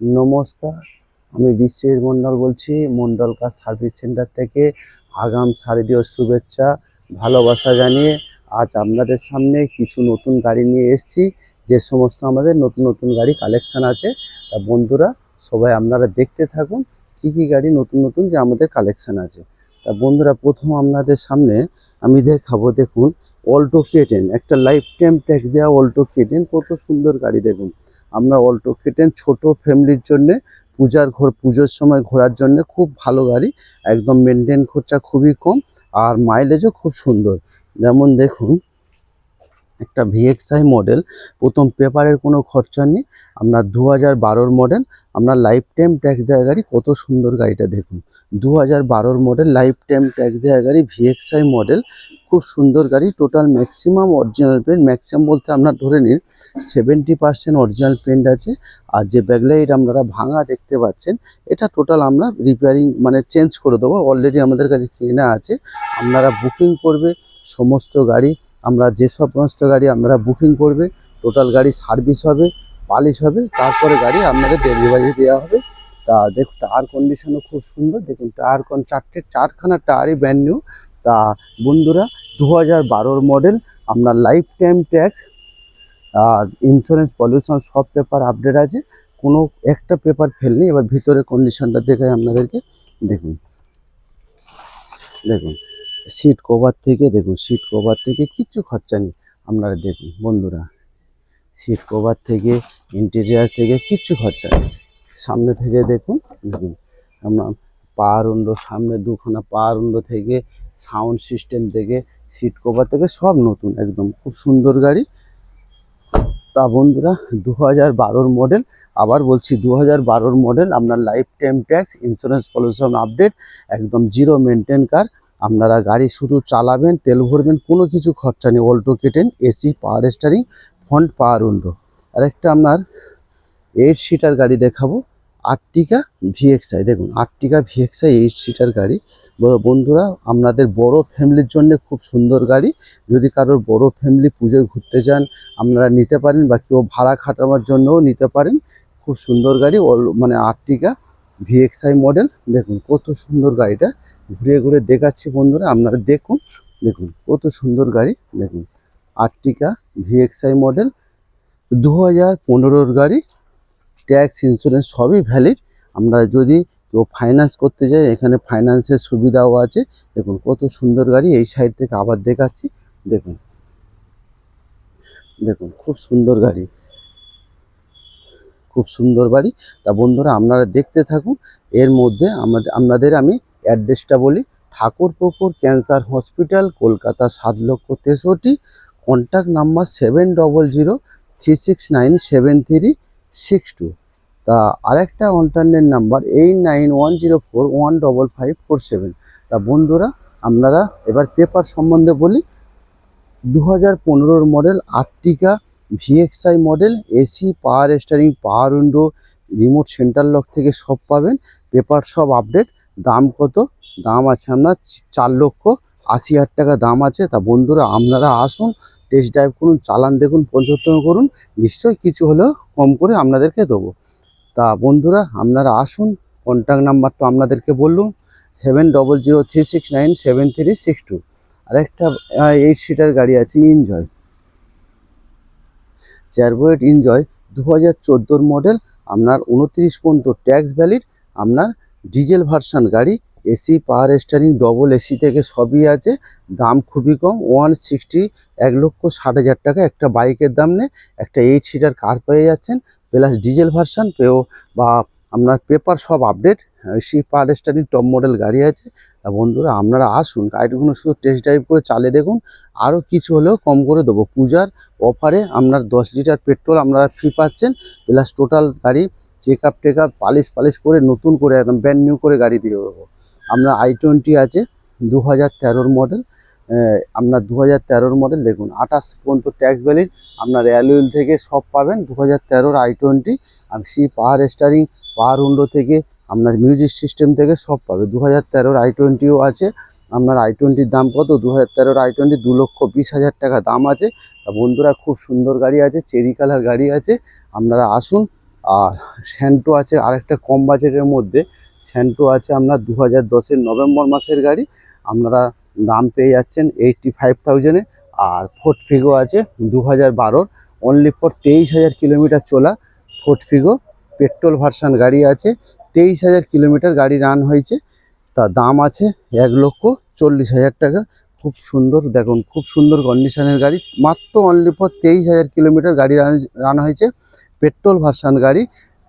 নমস্কার, আমি বিশ্বজিৎ মণ্ডল বলছি মণ্ডল কার সার্ভিস সেন্টার থেকে। আগাম শারদীয় শুভেচ্ছা ভালোবাসা জানিয়ে আজ আপনাদের সামনে কিছু নতুন গাড়ি নিয়ে এসেছি। যে সমস্ত আমাদের নতুন নতুন গাড়ি কালেকশান আছে, তা বন্ধুরা সবাই আপনারা দেখতে থাকুন কী কী গাড়ি নতুন নতুন যে আমাদের কালেকশান আছে। তা বন্ধুরা প্রথম আপনাদের সামনে আমি দেখাবো, দেখুন অল্টো K10, একটা লাইফ টাইম ট্যাক্স দেওয়া অল্টো K10, কত সুন্দর গাড়ি দেখুন। আমরা অল্টো K10 ছোট ফ্যামিলির জন্য পুজোর সময় ঘোরার জন্য খুব ভালো গাড়ি, একদম মেনটেন খরচা খুবই কম আর মাইলেজও খুব সুন্দর। যেমন দেখুন একটা VXI মডেল, প্রথম পেপারের কোনো খরচা নেই, আপনার 2012 মডেল, আপনার লাইফ টাইম ট্যাক্স দেওয়া গাড়ি। কত সুন্দর গাড়িটা দেখুন, 2012 মডেল লাইফ টাইম ট্যাক্স দেওয়া গাড়ি, VXI মডেল, খুব সুন্দর গাড়ি। Total maximum original paint, maximum বলতে আপনার ধরে নিন 70% অরিজিনাল পেন্ট আছে। আর যে ব্যাকলাইট আপনারা ভাঙা দেখতে পাচ্ছেন, এটা টোটাল আমরা রিপেয়ারিং মানে চেঞ্জ করে দেবো, অলরেডি আমাদের কাছে কেনা আছে। আপনারা বুকিং করবে সমস্ত গাড়ি, আমরা যে সমস্ত গাড়ি আপনারা বুকিং করবে টোটাল গাড়ি সার্ভিস হবে, পালিশ হবে, তারপরে গাড়ি আপনাদের ডেলিভারি দেওয়া হবে। তা দেখুন টায়ার কন্ডিশনও খুব সুন্দর, দেখুন চারখানা টায়ারই ব্র্যান্ড নিউ। তা বন্ধুরা 2012 মডেল, আপনার লাইফ টাইম ট্যাক্স আর ইন্স্যুরেন্স পলিউশন সব পেপার আপডেট আছে, কোনো একটা পেপার ফেল নেই। এবার ভিতরে কন্ডিশনটা দেখাই আপনাদেরকে, দেখুন দেখুন সিট কভার থেকে, দেখুন সিট কভার থেকে কিচ্ছু খরচা নেই। আপনারা দেখুন বন্ধুরা, সিট কভার থেকে ইন্টেরিয়ার থেকে কিচ্ছু খরচা নেই। সামনে থেকে দেখুন, দেখুন আপনার পাওয়ার উইন্ডো, সামনে দুখানা পাওয়ার উইন্ডো থেকে, সাউন্ড সিস্টেম থেকে, সিট কভার থেকে সব নতুন, একদম খুব সুন্দর গাড়ি। তা বন্ধুরা 2012 মডেল, আবার বলছি 2012 মডেল, আপনার life time tax insurance pollution update, একদম জিরো মেনটেন কার। আপনারা গাড়ি শুধু চালাবেন, তেল ভরবেন, কোনো কিছু খরচা নেই। অল্টো K10, এসি, পাওয়ার স্টারিং, ফ্রন্ট পাওয়ার উইন্ডো। আরেকটা আপনার 8 সিটার গাড়ি দেখাবো, আর্টিকা VXI, দেখুন আর্টিকা VXI 8 সিটার গাড়ি। বন্ধুরা আপনাদের বড় ফ্যামিলির জন্য খুব সুন্দর গাড়ি। যদি কারোর বড় ফ্যামিলি পুজোয় ঘুরতে যান আপনারা নিতে পারেন, বা কেউ ভাড়া খাটানোর জন্যও নিতে পারেন। খুব সুন্দর গাড়ি, মানে আর্টিকা VXI মডেল। দেখুন কত সুন্দর গাড়িটা, ঘুরে ঘুরে দেখাচ্ছি বন্ধুরা, আপনারা দেখুন। দেখুন কত সুন্দর গাড়ি, দেখুন আর্টিকা VXI মডেল, 2015 গাড়ি, ট্যাক্স ইন্স্যুরেন্স সবই ভ্যালিড। আমরা যদি কেউ ফাইন্যান্স করতে যাই, এখানে ফাইন্যান্সের সুবিধাও আছে। দেখুন কত সুন্দর গাড়ি, এই সাইড থেকে আবার দেখাচ্ছি, দেখুন দেখুন খুব সুন্দর গাড়ি, খুব সুন্দর বাড়ি। তা বন্ধুরা আপনারা দেখতে থাকুন। এর মধ্যে আপনাদের আমি অ্যাড্রেসটা বলি, Thakurpukur cancer hospital, Kolkata 7,63,000, contact number 700036973736 তা আরেকটা অল্টারনেট নাম্বার 8910415547। তা বন্ধুরা আপনারা এবার পেপার সম্বন্ধে বলি, 2015 মডেল আর্টিকা VXI মডেল, এসি, পাওয়ার steering, power window, remote centre lock থেকে সব পাবেন, পেপার সব আপডেট। দাম কত? দাম আছে আপনার 4,80,000 টাকা দাম আছে। তা বন্ধুরা আপনারা আসুন, টেস্ট ড্রাইভ করুন, চালান দেখুন, পর্যবেক্ষণ করুন, নিশ্চয়ই কিছু হলেও কম করে আপনাদেরকে দেবো। তা বন্ধুরা আপনারা আসুন, কন্ট্যাক্ট নাম্বার তো আপনাদেরকে বললুম, 7003697362। আরেকটা 8 সিটার গাড়ি আছে, এনজয়, চেয়ারবোয়েট এনজয়, 2014 মডেল, আপনার 29 পর্যন্ত ট্যাক্স ভ্যালিড, আপনার ডিজেল ভার্সান গাড়ি, এসি, পাওয়ার স্টারিং, ডবল এসি থেকে সবই আছে। দাম খুবই কম, 1,60,000 টাকা একটা বাইকের দাম নেই, একটা 8 সিটার কার পেয়ে যাচ্ছেন, প্লাস ডিজেল ভার্সান পেয়েও, বা আপনার পেপার সব আপডেট, এসি, পাওয়ার স্টারিং, টপ মডেল গাড়ি আছে। তা বন্ধুরা আপনারা আসুন, গাড়িগুলো শুধু টেস্ট ড্রাইভ করে চালিয়ে দেখুন, আরও কিছু হলেও কম করে দেবো। পূজার অফারে আপনার 10 লিটার পেট্রোল আপনারা ফ্রি পাচ্ছেন, প্লাস টোটাল গাড়ি চেক আপ পালিশ করে নতুন করে একদম ব্র্যান্ড নিউ করে গাড়ি দিয়ে দেবো। আপনার i20 আছে 2013 মডেল, আপনার 2013 মডেল, দেখুন 28 পর্যন্ত ট্যাক্স ভ্যালিড, আপনার অ্যালুয়েল থেকে সব পাবেন। 2013 i20, C, power steering, power window থেকে আপনার মিউজিক সিস্টেম থেকে সব পাবে। 2013 i20ও আছে। আপনার i20-র দাম কত? 2013 i20 2,20,000 টাকা দাম আছে। তা বন্ধুরা খুব সুন্দর গাড়ি আছে, চেরি কালার গাড়ি আছে, আপনারা আসুন, আর স্যান্টো আছে আরেকটা কম বাজেটের মধ্যে, স্যান্টো আছে আপনার 2010-এর নভেম্বর মাসের গাড়ি, আপনারা দাম পেয়ে যাচ্ছেন 85,000-এ। আর ফোর্ড ফিগো আছে 2012-র, অনলি ফর 23,000 কিলোমিটার চলা ফোর্ড ফিগো পেট্রোল ভার্সান গাড়ি আছে, 23,000 কিলোমিটার গাড়ি রান হয়েছে। তার দাম আছে 1,40,000 টাকা। খুব সুন্দর, দেখুন খুব সুন্দর কন্ডিশনের গাড়ি, মাত্র অনলি ফর 23,000 কিলোমিটার গাড়ি রান হয়েছে, পেট্রোল ভার্সান গাড়ি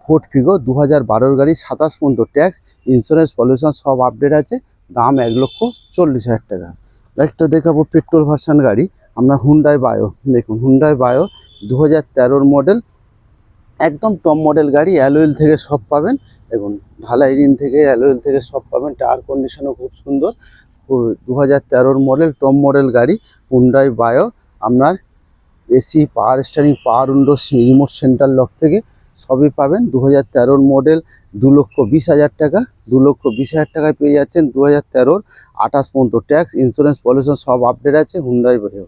ফোর্ড ফিগো 2012-র গাড়ি, 27 পর্যন্ত ট্যাক্স, ইন্স্যুরেন্স, পলিউশন সব আপডেট আছে, দাম 1,40,000 টাকা। একটা দেখাবো পেট্রোল ভার্সান গাড়ি, আপনার হুন্ডাই বায়ো, দেখুন হুন্ডাই বায়ো 2013-র মডেল, একদম টপ মডেল গাড়ি, অ্যালুইল থেকে সব পাবেন, দেখুন ঢালাই রিং থেকে অ্যালুইল থেকে সব পাবেন, টায়ার কন্ডিশনও খুব সুন্দর। 2013-র মডেল টপ মডেল গাড়ি হুন্ডাই বায়ো, আপনার এসি, পাওয়ার স্টিয়ারিং, পাওয়ার উইন্ডো, রিমোট সেন্টার লক থেকে সবই পাবেন। 2013-র মডেল 2,20,000 টাকা, 2,20,000 টাকায় পেয়ে যাচ্ছেন 2013-র, 28 পর্যন্ত ট্যাক্স, ইন্স্যুরেন্স, পলিউশন সব আপডেট আছে হুন্ডাই বায়ো।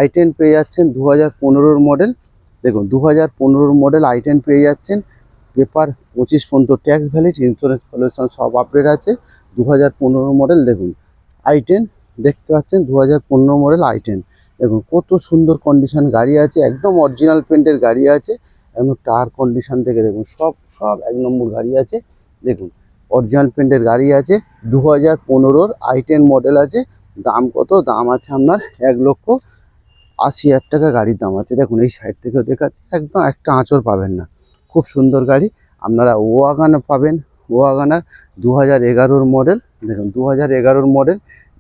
i10 পেয়ে যাচ্ছেন 2015-র মডেল, দেখুন 2015-র মডেল i10 পেয়ে যাচ্ছেন, পেপার 25 পর্যন্ত ট্যাক্স ভ্যালিড, ইন্স্যুরেন্স, পলিউশন সব আপডেট আছে। 2015-র মডেল দেখুন i10 দেখতে পাচ্ছেন, 2015 মডেল i10, দেখুন কত সুন্দর কন্ডিশন গাড়ি আছে, একদম অরিজিনাল পেন্টের গাড়ি আছে, একদম টায়ার কন্ডিশন থেকে দেখুন সব সব 1 নম্বর গাড়ি আছে, দেখুন অরিজিনাল পেন্টের গাড়ি আছে। 2015-র i10 মডেল আছে, দাম কত, দাম আছে আপনার 1,80,000 টাকা গাড়ির দাম আছে। দেখুন এই সাইড থেকেও দেখাচ্ছি, একদম একটা আঁচড় পাবেন না, খুব সুন্দর গাড়ি। আপনারা ওয়াগনার পাবেন, ওয়াগনার 2011-র মডেল, দেখুন 2011-র মডেল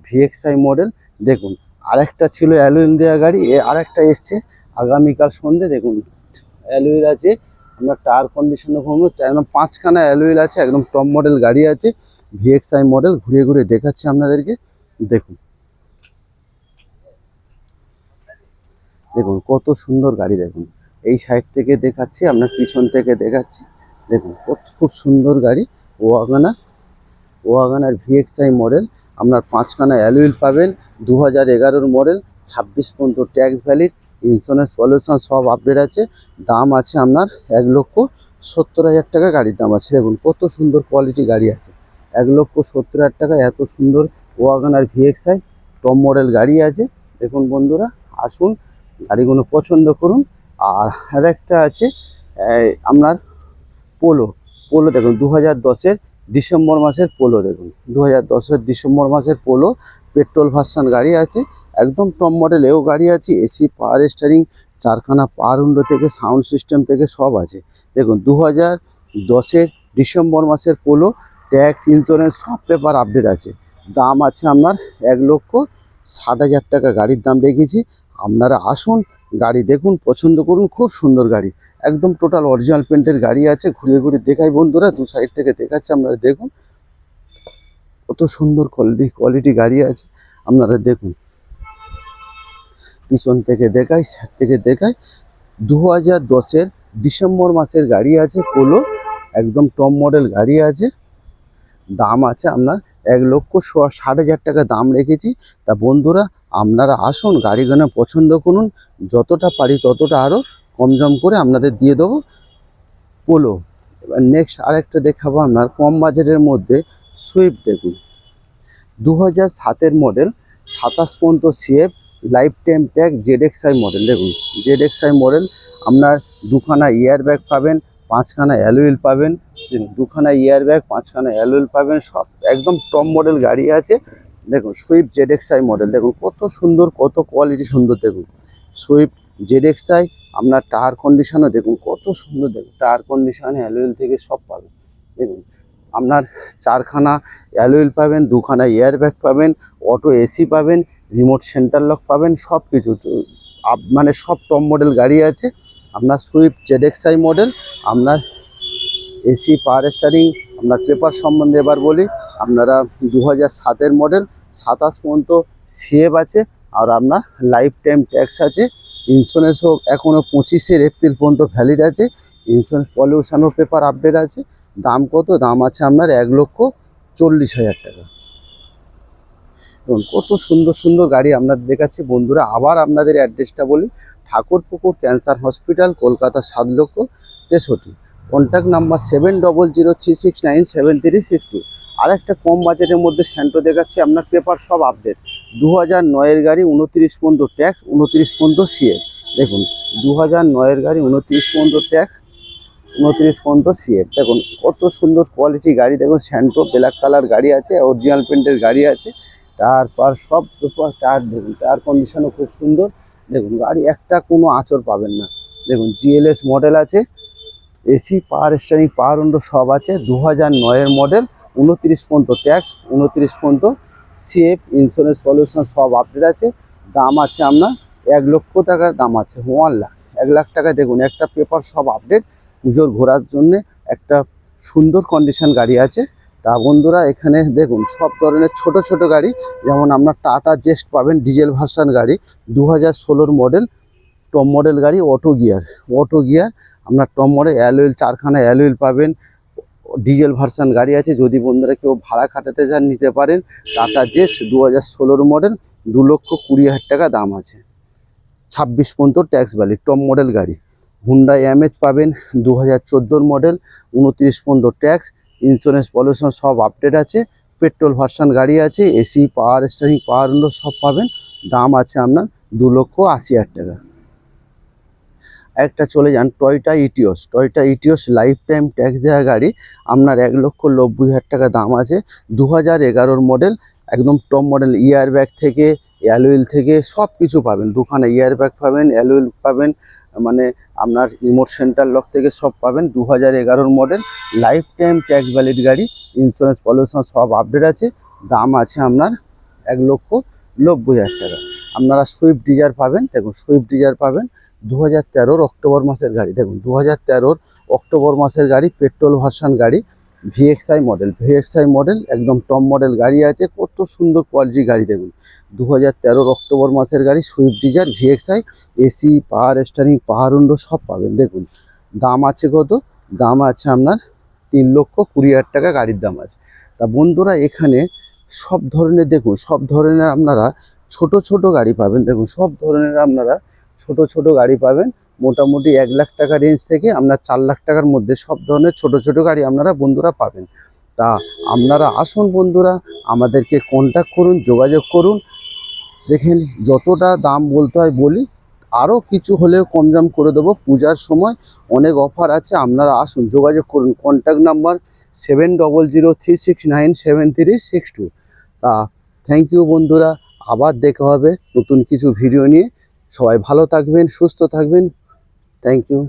ভিএক্সআই মডেল, দেখুন আরেকটা ছিল অ্যালুইল দেওয়া গাড়ি, আরেকটা এসছে আগামীকাল সন্ধ্যে, দেখুন অ্যালুইল আছে, আপনার টায়ার কন্ডিশনও কোনো, একদম 5খানা অ্যালুইল আছে, একদম টপ মডেল গাড়ি আছে, ভিএক্সআই মডেল, ঘুরিয়ে ঘুরিয়ে দেখাচ্ছি আপনাদেরকে, দেখুন দেখুন কত সুন্দর গাড়ি, দেখুন এই সাইড থেকে দেখাচ্ছি, আপনার পিছন থেকে দেখাচ্ছি, দেখুন খুব সুন্দর গাড়ি ওয়াগনার, ওয়াগনার ভিএক্সআই মডেল, আপনার 5খানা অ্যালুইল পাবেন, 2011-র মডেল, 26 পর্যন্ত ট্যাক্স ভ্যালিড, ইন্স্যুরেন্স, পলিউশন সব আপডেট আছে, দাম আছে আপনার 1,70,000 টাকা গাড়ির দাম আছে। দেখুন কত সুন্দর কোয়ালিটি গাড়ি আছে, 1,70,000 টাকা এত সুন্দর ওয়াগনার ভিএক্সআই টপ মডেল গাড়ি আছে। দেখুন বন্ধুরা আসুন গাড়িগুলো পছন্দ করুন। আর আরেকটা আছে আপনার পোলো, পোলো দেখুন 2010-এর ডিসেম্বর মাসের পোলো, দেখুন 2010-এর ডিসেম্বর মাসের পোলো পেট্রোল ভার্সান গাড়ি আছে, একদম টপ মডেল এও গাড়ি আছে, এসি, পাওয়ার স্টিয়ারিং, 4খানা পাওয়ার উইন্ডো থেকে সাউন্ড সিস্টেম থেকে সব আছে। দেখুন 2010-এর ডিসেম্বর মাসের পোলো, ট্যাক্স, ইন্স্যুরেন্স সব পেপার আপডেট আছে, দাম আছে আপনার 1,60,000 টাকা গাড়ির দাম রেখেছি। আপনারা আসুন গাড়ি দেখুন, পছন্দ করুন, খুব সুন্দর গাড়ি, একদম টোটাল অরিজিনাল পেন্টের গাড়ি আছে, ঘুরিয়ে ঘুরিয়ে দেখাই বন্ধুরা, দু সাইড থেকে দেখাচ্ছে, আপনারা দেখুন কত সুন্দর কোয়ালিটি গাড়ি আছে, আপনারা দেখুন পিছন থেকে দেখাই, সাইড থেকে দেখাই। 2010-এর ডিসেম্বর মাসের গাড়ি আছে পোলো, একদম টপ মডেল গাড়ি আছে, দাম আছে আপনার 1,60,000 টাকা দাম রেখেছি। তা বন্ধুরা আপনারা আসুন গাড়িগুলো পছন্দ করুন, যতটা পারি ততটা আরও কম করে আপনাদের দিয়ে দেবো পোলো। এবার নেক্সট আরেকটা দেখাবো আপনার কম বাজেটের মধ্যে সুইফট, দেখুন 2007-এর মডেল, 27 পর্যন্ত CF, life time tag, ZXI model, দেখুন জেডএক্সআই মডেল, আপনার 2খানা ইয়ার ব্যাগ পাবেন, 5খানা অ্যালুইল পাবেন, 2খানা ইয়ার ব্যাগ, 5খানা অ্যালুইল পাবেন, সব একদম টপ মডেল গাড়ি আছে। দেখুন সুইফট জেডএক্সআই মডেল, দেখুন কত সুন্দর, কত কোয়ালিটি সুন্দর, দেখুন সুইফট জেডএক্সআই, আপনার টায়ার কন্ডিশনও দেখুন কত সুন্দর, দেখুন টায়ার কন্ডিশন অ্যালুইল থেকে সব পাবেন, দেখুন আপনার 4খানা অ্যালুইল পাবেন, 2খানা এয়ার ব্যাগ পাবেন, অটো এসি পাবেন, রিমোট সেন্টার লক পাবেন, সব কিছু মানে সব টপ মডেল গাড়ি আছে। আপনার সুইফট জেডএক্সআই মডেল, আপনার এসি, পাওয়ার স্টিয়ারিং, আপনার পেপার সম্বন্ধে এবার বলি, আপনারা 2007-এর মডেল, 27 পর্যন্ত সিএফ আছে, আর আপনার লাইফ টাইম ট্যাক্স আছে, ইন্স্যুরেন্সও এখনও 25শে এপ্রিল পর্যন্ত ভ্যালিড আছে, ইন্স্যুরেন্স, পলিউশনও পেপার আপডেট আছে। দাম কত, দাম আছে আপনার 1,40,000 টাকা। দেখুন কত সুন্দর সুন্দর গাড়ি আপনাদের দেখাচ্ছি বন্ধুরা। আবার আপনাদের অ্যাড্রেসটা বলি, Thakurpukur cancer hospital, Kolkata 7,63,000। Contact number 7003697362। আর একটা কম বাজেটের মধ্যে স্যান্টো দেখাচ্ছি আপনার, পেপার সব আপডেট। 2009-এর গাড়ি, 29 পর্যন্ত ট্যাক্স, 29 পর্যন্ত সিএফ। দেখুন 2009-এর গাড়ি, 29 পর্যন্ত ট্যাক্স, 29 পর্যন্ত সিএফ। দেখুন কত সুন্দর কোয়ালিটি গাড়ি। দেখুন স্যান্টো ব্ল্যাক কালার গাড়ি আছে, অরিজিনাল পেন্টের গাড়ি আছে। তারপর সব পেপার, টায়ার দেখুন, টায়ার কন্ডিশনও খুব সুন্দর। দেখুন গাড়ি একটা কোনো আঁচড় পাবেন না। দেখুন জিএলএস মডেল আছে, এসি, পাওয়ার স্টিয়ারিং, পাওয়ার উইন্ডো সব আছে। 2009-এর মডেল, 29 পর্যন্ত ট্যাক্স, 29 পর্যন্ত সিএফ, ইন্স্যুরেন্স পলিউশন সব আপডেট আছে। দাম আছে আপনার 1,00,000 টাকার দাম আছে, 1 লাখ, 1 লাখ টাকায় দেখুন একটা পেপার সব আপডেট। পুজোর ঘোরার জন্যে একটা সুন্দর কন্ডিশন গাড়ি আছে। তা বন্ধুরা এখানে দেখুন সব ধরনের ছোট ছোট গাড়ি, যেমন আপনার টাটা জেস্ট পাবেন, ডিজেল ভার্সন গাড়ি, 2016-র মডেল, টপ মডেল গাড়ি, অটো গিয়ার, অটো গিয়ার আপনার টপ মডেল, অ্যালুইল, 4খানা অ্যালুইল পাবেন। ডিজেল ভার্সন গাড়ি আছে, যদি বন্ধুরা কেউ ভাড়া খাটাতে চান নিতে পারেন। টাটা জেস্ট 2016 মডেল, 2,20,000 টাকা দাম আছে, 26 পর্যন্ত ট্যাক্স ভ্যালি, টপ মডেল গাড়ি। হুন্ডা এমএচ পাবেন, 2014 মডেল, 29 পর্যন্ত ট্যাক্স, ইন্স্যুরেন্স পলিউশন সব আপডেট আছে। পেট্রোল ভার্সন গাড়ি আছে, এসি, পাওয়ার স্টিয়ারিং, পাওয়ার উইন্ডো সব পাবেন। দাম আছে আপনার 2,80,000 টাকা। একটা চলে যান Toyota Etios, Toyota Etios lifetime tax দেওয়া গাড়ি, আপনার 1,90,000 টাকা দাম আছে। 2011-র মডেল, একদম টপ মডেল, ইয়ার ব্যাগ থেকে অ্যালুইল থেকে সব কিছু পাবেন। 2খানা ইয়ার ব্যাগ পাবেন, অ্যালুইল পাবেন, মানে আপনার রিমোট সেন্টার লক থেকে সব পাবেন। 2011-র model, lifetime tax valid গাড়ি, ইন্স্যুরেন্স পলিউশন সব আপডেট আছে। দাম আছে আপনার 1,90,000 টাকা। আপনারা সুইফট ডিজায়ার পাবেন, দেখুন সুইফট ডিজায়ার পাবেন, 2013-র অক্টোবর মাসের গাড়ি। দেখুন 2013-র অক্টোবর মাসের গাড়ি, পেট্রোল ভার্সন গাড়ি, ভিএক্সআই মডেল, ভিএক্সআই মডেল একদম টপ মডেল গাড়ি আছে। কত সুন্দর কোয়ালিটির গাড়ি দেখুন, 2013-র অক্টোবর মাসের গাড়ি, Swift Dzire, VXI, AC, power steering, পাওয়ার উইন্ডো সব পাবেন। দেখুন দাম আছে কত, দাম আছে আপনার 3,20,000 টাকা গাড়ির দাম আছে। তা বন্ধুরা এখানে সব ধরনের, দেখুন সব ধরনের আপনারা ছোট ছোট গাড়ি পাবেন। দেখুন সব ধরনের আপনারা ছোট ছোট গাড়ি পাবেন, মোটামুটি 1 লাখ টাকা রেঞ্জ থেকে আপনার 4 লাখ টাকার মধ্যে সব ধরনের ছোট ছোট গাড়ি আপনারা বন্ধুরা পাবেন। তা আপনারা আসুন বন্ধুরা, আমাদেরকে কন্ট্যাক্ট করুন, যোগাযোগ করুন। দেখেন যতটা দাম বলতে হয় বলি, আরও কিছু হলেও কম দাম করে দেবো। পূজার সময় অনেক অফার আছে, আপনারা আসুন, যোগাযোগ করুন। Contact number 7003697362। তা থ্যাংক ইউ বন্ধুরা, আবার দেখা হবে নতুন কিছু ভিডিও নিয়ে। সবাই ভালো থাকবেন, সুস্থ থাকবেন। Thank you.